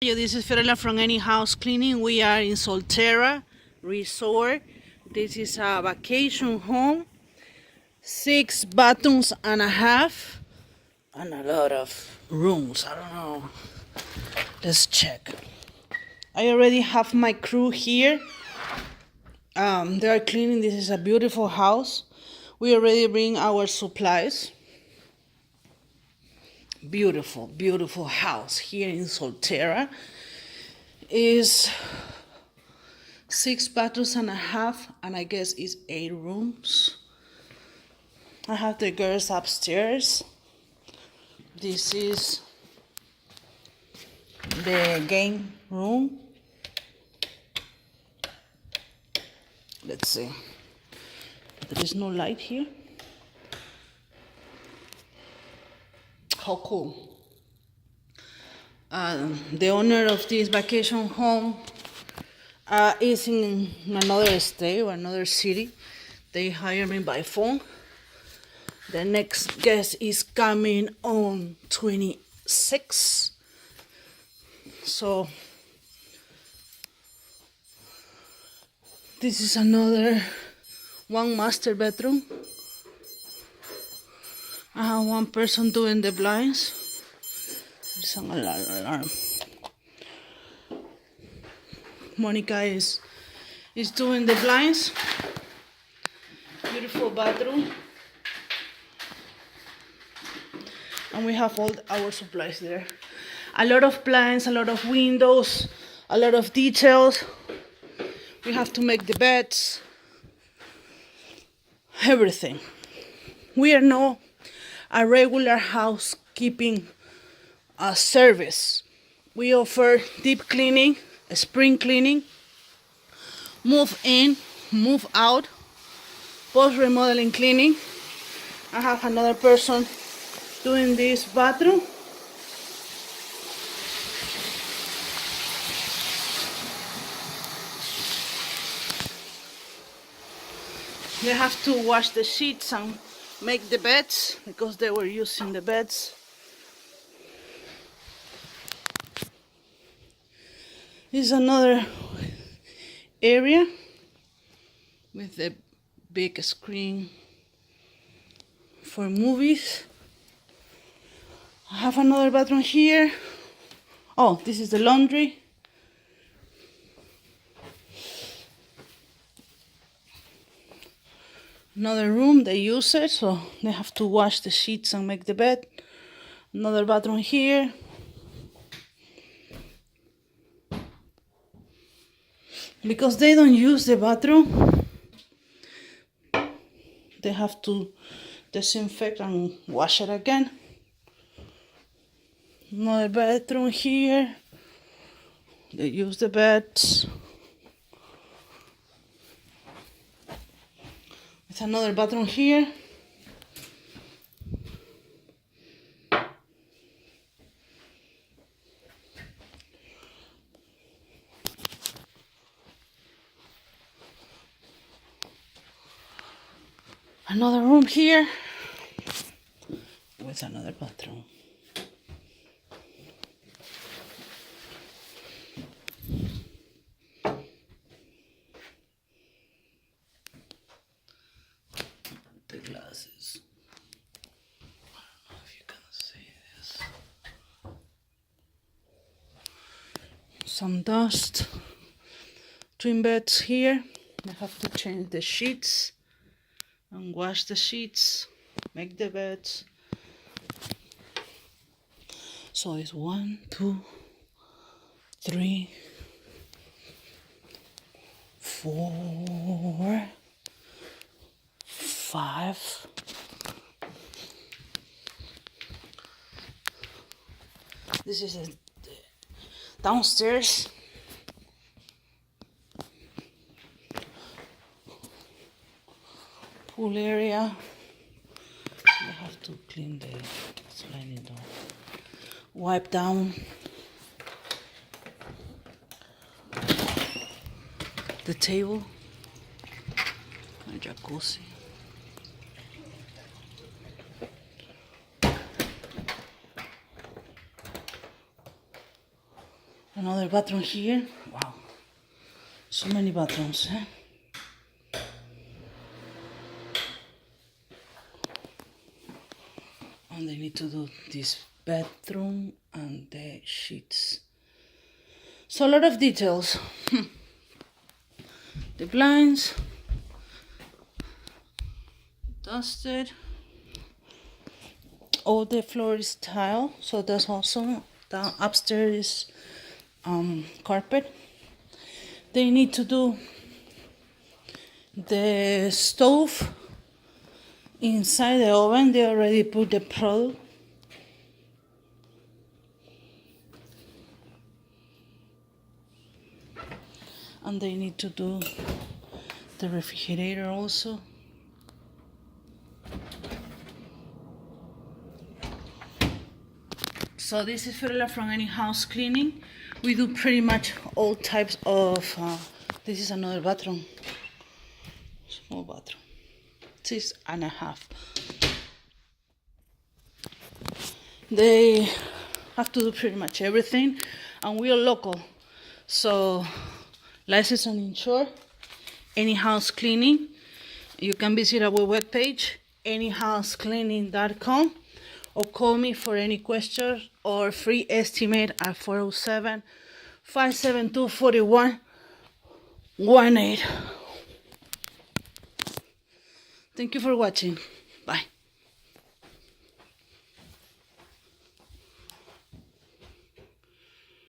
This is Fiorella from Any House Cleaning. We are in Solterra Resort. This is a vacation home. 6 bathrooms and a half. And a lot of rooms. I don't know. Let's check. I already have my crew here. They are cleaning. This is a beautiful house. We already bring our supplies. Beautiful, beautiful house here in Solterra. Is 6 bathrooms and a half, and I guess it's 8 rooms. I have the girls upstairs. This is the game room. Let's see. There is no light here. How cool. The owner of this vacation home is in another state or another city. They hire me by phone. The next guest is coming on 26. So this is another one master bedroom. I have one person doing the blinds. There's an alarm. Monica is doing the blinds. Beautiful bathroom. And we have all our supplies there. A lot of blinds, a lot of windows, a lot of details. We have to make the beds. Everything. We are not a regular housekeeping service. We offer deep cleaning, spring cleaning, move in, move out, post remodeling cleaning. I have another person doing this bathroom. They have to wash the sheets and make the beds because they were using the beds. This is another area with a big screen for movies. I have another bathroom here. Oh, this is the laundry. Another room, they use it, so they have to wash the sheets and make the bed. Another bathroom here. Because they don't use the bathroom, they have to disinfect and wash it again. Another bathroom here. They use the beds. With another bathroom here. Another room here with another bathroom. The glasses. I don't know if you can see this. Some dust. Twin beds here. I have to change the sheets and wash the sheets, make the beds. So it's 1, 2, 3, 4, 5. This is the downstairs. Pool area. I have to clean the sliding door. Wipe down the table. My jacuzzi. Another bathroom here. Wow, so many bathrooms, eh? And they need to do this bathroom and the sheets. So a lot of details. The blinds, dusted. All the floor is tile, so that's awesome. Down upstairs is carpet. They need to do the stove inside the oven. They already put the product. And they need to do the refrigerator also. So this is Firla from Any House Cleaning. We do pretty much all types of, this is another bathroom, small bathroom, 6.5. They have to do pretty much everything, and we are local. So licensed and insured. Any House Cleaning. You can visit our webpage, anyhousecleaning.com, or call me for any questions or free estimate at 407-572-4118. Thank you for watching. Bye.